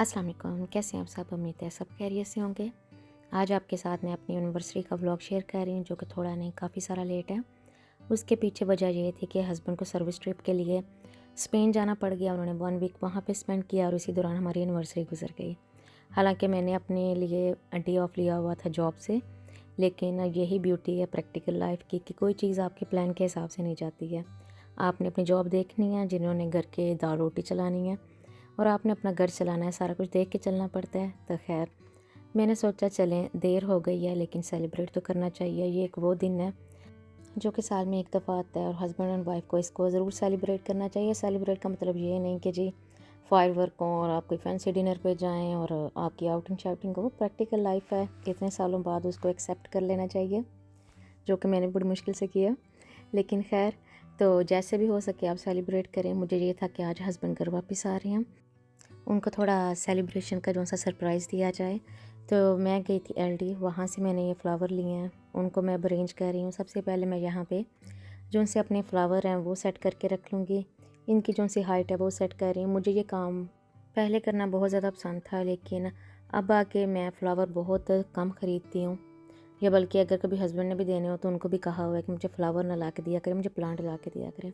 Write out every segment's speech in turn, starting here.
अस्सलाम वालेकुम, कैसे हैं आप सब। उम्मीद है सब खैरियत से होंगे। आज आपके साथ मैं अपनी एनिवर्सरी का व्लॉग शेयर कर रही हूँ, जो कि थोड़ा नहीं काफ़ी सारा लेट है। उसके पीछे वजह ये थी कि हस्बैंड को सर्विस ट्रिप के लिए स्पेन जाना पड़ गया। उन्होंने 1 वीक वहाँ पे स्पेंड किया और इसी दौरान हमारी एनिवर्सरी गुजर गई। हालांकि मैंने अपने लिए डे ऑफ लिया हुआ था जॉब से, लेकिन यही ब्यूटी है प्रैक्टिकल लाइफ की कि कोई चीज़ आपके प्लान के हिसाब से नहीं जाती है। आपने अपनी जॉब देखनी है, जिन्होंने घर के दाल रोटी चलानी है, और आपने अपना घर चलाना है, सारा कुछ देख के चलना पड़ता है। तो खैर मैंने सोचा चलें, देर हो गई है लेकिन सेलिब्रेट तो करना चाहिए। ये एक वो दिन है जो कि साल में एक दफ़ा आता है और हस्बैंड एंड वाइफ को इसको ज़रूर सेलिब्रेट करना चाहिए। सेलिब्रेट का मतलब ये नहीं कि जी फायर वर्क हो और आप कोई फैंसी डिनर पे जाएं और आपकी आउटिंग शाउटिंग हो। प्रैक्टिकल लाइफ है, इतने सालों बाद उसको एक्सेप्ट कर लेना चाहिए, जो कि मैंने बड़ी मुश्किल से किया। लेकिन खैर, तो जैसे भी हो सके आप सेलिब्रेट करें। मुझे ये था कि आज हस्बैंड घर वापस आ रहे हैं, उनको थोड़ा सेलिब्रेशन का जो सा सरप्राइज़ दिया जाए। तो मैं गई थी एलडी, वहाँ से मैंने ये फ़्लावर लिए हैं, उनको मैं अब अरेंज कर रही हूँ। सबसे पहले मैं यहाँ पे जो से अपने फ़्लावर हैं वो सेट करके रख लूँगी। इनकी जो सी हाइट है वो सेट कर रही हूँ। मुझे ये काम पहले करना बहुत ज़्यादा पसंद था, लेकिन अब आके मैं फ़्लावर बहुत कम ख़रीदती हूँ, या बल्कि अगर कभी हस्बैंड ने भी देने हो तो उनको भी कहा हुआ है कि मुझे फ़्लावर ना ला के दिया करें, मुझे प्लांट ला के दिया करें।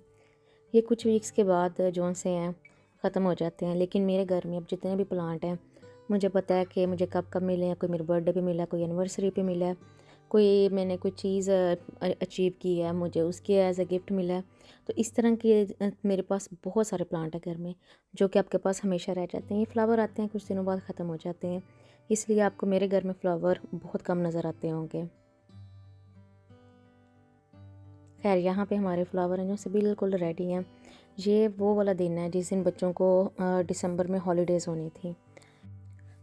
ये कुछ वीक्स के बाद जो से हैं ख़त्म हो जाते हैं। लेकिन मेरे घर में अब जितने भी प्लांट हैं, मुझे पता है कि मुझे कब कब मिले हैं। कोई मेरे बर्थडे पे मिला है, कोई एनिवर्सरी पे मिला है, कोई मैंने कोई चीज़ अचीव की है, मुझे उसके एज अ गिफ्ट मिला है। तो इस तरह के मेरे पास बहुत सारे प्लांट हैं घर में, जो कि आपके पास हमेशा रह जाते हैं। ये फ्लावर आते हैं, कुछ दिनों बाद ख़त्म हो जाते हैं, इसलिए आपको मेरे घर में फ्लावर बहुत कम नज़र आते होंगे। खैर, यहाँ पे हमारे फ्लावर हैं जो से बिल्कुल रेडी हैं। ये वो वाला दिन है जिस दिन बच्चों को दिसंबर में हॉलीडेज़ होनी थी।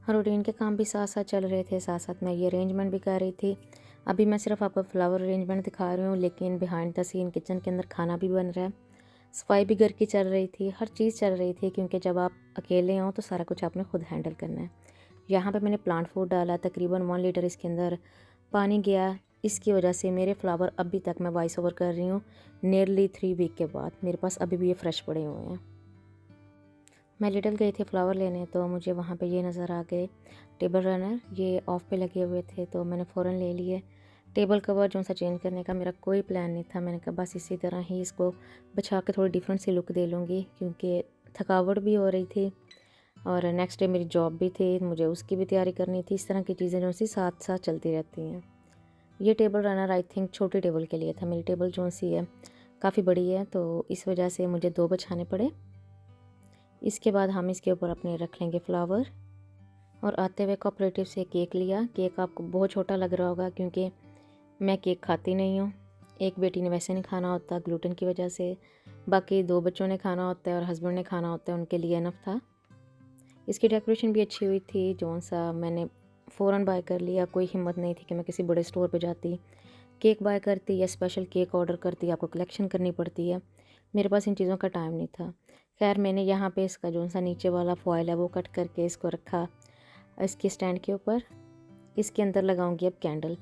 रूटीन के काम भी साथ साथ चल रहे थे, साथ साथ मैं ये अरेंजमेंट भी कर रही थी। अभी मैं सिर्फ आपको फ्लावर अरेंजमेंट दिखा रही हूँ, लेकिन बिहाइंड द सीन किचन के अंदर खाना भी बन रहा है, सफाई भी घर की चल रही थी, हर चीज़ चल रही थी, क्योंकि जब आप अकेले हों तो सारा कुछ आपने खुद हैंडल करना है। यहाँ पे मैंने प्लांट फूड डाला, तकरीबन 1 लीटर इसके अंदर पानी गया। इसकी वजह से मेरे फ्लावर अभी तक मैं वॉइस ओवर कर रही हूँ नियरली 3 वीक के बाद, मेरे पास अभी भी ये फ्रेश पड़े हुए हैं। मैं लिटल गई थी फ्लावर लेने, तो मुझे वहाँ पे ये नज़र आ गए टेबल रनर, ये ऑफ पे लगे हुए थे, तो मैंने फ़ौरन ले लिए। टेबल कवर जो सा चेंज करने का मेरा कोई प्लान नहीं था। मैंने कहा बस इसी तरह ही इसको बिछा के थोड़ी डिफरेंट सी लुक दे लूँगी, क्योंकि थकावट भी हो रही थी और नेक्स्ट डे मेरी जॉब भी थी, मुझे उसकी भी तैयारी करनी थी। इस तरह की चीज़ें जो सी साथ साथ चलती रहती हैं। ये टेबल रनर आई थिंक छोटी टेबल के लिए था। मेरी टेबल जो सी है काफ़ी बड़ी है, तो इस वजह से मुझे 2 बिछाने पड़े। इसके बाद हम इसके ऊपर अपने रख लेंगे फ्लावर। और आते हुए कोऑपरेटिव से केक लिया। केक आपको बहुत छोटा लग रहा होगा, क्योंकि मैं केक खाती नहीं हूँ। एक बेटी ने वैसे नहीं खाना होता ग्लूटेन की वजह से, बाकी 2 बच्चों ने खाना होता है और हस्बैंड ने खाना होता है, उनके लिए इनफ था। इसकी डेकोरेशन भी अच्छी हुई थी, जो सा मैंने फ़ौरन बाय कर लिया। कोई हिम्मत नहीं थी कि मैं किसी बड़े स्टोर पे जाती, केक बाय करती या स्पेशल केक ऑर्डर करती, आपको कलेक्शन करनी पड़ती है। मेरे पास इन चीज़ों का टाइम नहीं था। खैर, मैंने यहाँ पे इसका जो सा नीचे वाला फॉयल है वो कट करके इसको रखा इसके स्टैंड के ऊपर। इसके अंदर लगाऊंगी अब कैंडल।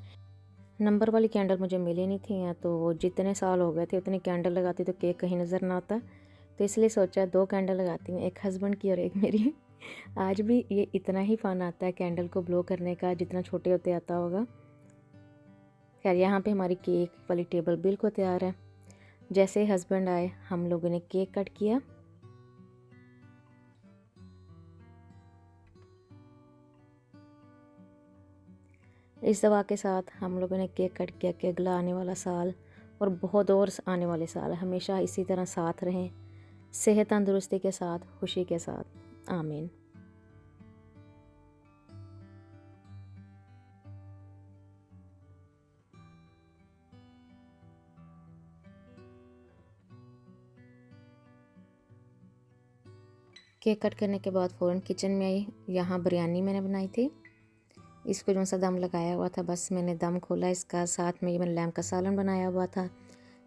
नंबर वाली कैंडल मुझे मिली नहीं थी, या तो वो जितने साल हो गए थे उतनी कैंडल लगाती तो केक कहीं नज़र ना आता, तो इसलिए सोचा 2 कैंडल लगाती हूँ, एक हस्बैंड की और एक मेरी। आज भी ये इतना ही फ़न आता है कैंडल को ब्लो करने का जितना छोटे होते आता होगा। खैर, यहाँ पे हमारी केक वाली टेबल बिल्कुल तैयार है। जैसे ही हस्बैंड आए हम लोगों ने केक कट किया। इस दवा के साथ हम लोगों ने केक कट किया कि अगला आने वाला साल और बहुत और आने वाले साल हमेशा इसी तरह साथ रहें, सेहत तंदुरुस्ती के साथ, खुशी के साथ। आमीन। केक कट करने के बाद फ़ौरन किचन में आई। यहाँ बिरयानी मैंने बनाई थी। इसको जो सा दम लगाया हुआ था, बस मैंने दम खोला इसका। साथ में ये मैंने लैम्प का सालन बनाया हुआ था,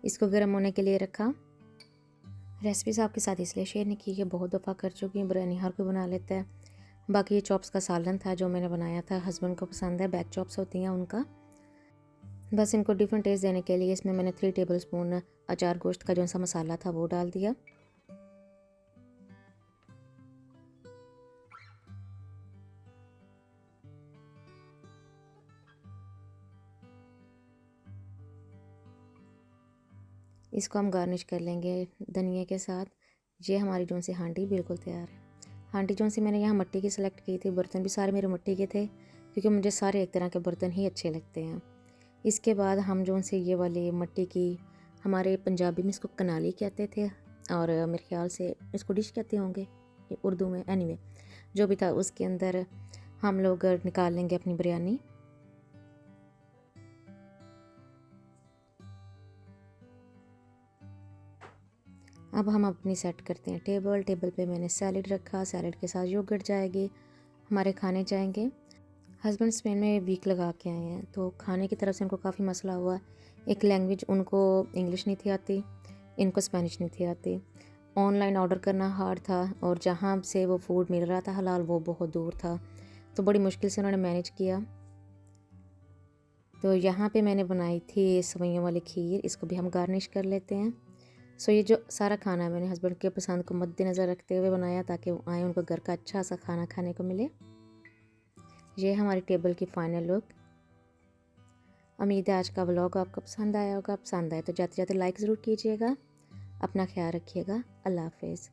इसको गर्म होने के लिए रखा। रेसिपीज़ आपके साथ इसलिए शेयर नहीं की कि बहुत दफ़ा कर चुकी हूँ, बिरयानी हर कोई बना लेता है। बाकी ये चॉप्स का सालन था जो मैंने बनाया था, हस्बैंड को पसंद है, बैक चॉप्स होती हैं उनका। बस इनको डिफरेंट टेस्ट देने के लिए इसमें मैंने 3 टेबल स्पून अचार गोश्त का जो सा मसाला था वो डाल दिया। इसको हम गार्निश कर लेंगे धनिया के साथ। ये हमारी जो सी हांडी बिल्कुल तैयार है। हांडी जो सी मैंने यहाँ मिट्टी की सिलेक्ट की थी, बर्तन भी सारे मेरे मिट्टी के थे क्योंकि मुझे सारे एक तरह के बर्तन ही अच्छे लगते हैं। इसके बाद हम जो से ये वाली मिट्टी की, हमारे पंजाबी में इसको कनाली कहते थे और मेरे ख्याल से इसको डिश कहते होंगे उर्दू में, एनीवे जो भी था, उसके अंदर हम लोग निकाल लेंगे अपनी बिरयानी। अब हम अपनी सेट करते हैं टेबल। टेबल पे मैंने सैलड रखा, सैलड के साथ योगर्ट जाएगी, हमारे खाने जाएंगे। हस्बैंड स्पेन में वीक लगा के आए हैं तो खाने की तरफ से उनको काफ़ी मसला हुआ। एक लैंग्वेज उनको इंग्लिश नहीं थी आती, इनको स्पेनिश नहीं थी आती। ऑनलाइन ऑर्डर करना हार्ड था और जहाँ से वो फूड मिल रहा था हलाल, वो बहुत दूर था, तो बड़ी मुश्किल से उन्होंने मैनेज किया। तो यहाँ पे मैंने बनाई थी सेवइयों वाली खीर, इसको भी हम गार्निश कर लेते हैं। सो ये जो सारा खाना है मैंने हस्बैंड के पसंद को मद्देनज़र रखते हुए बनाया ताकि वो आए, उनको घर का अच्छा सा खाना खाने को मिले। ये हमारी टेबल की फ़ाइनल लुक। उम्मीद है आज का व्लॉग आपको पसंद आया होगा। पसंद आए तो जाते जाते लाइक ज़रूर कीजिएगा। अपना ख्याल रखिएगा। अल्लाह हाफिज़।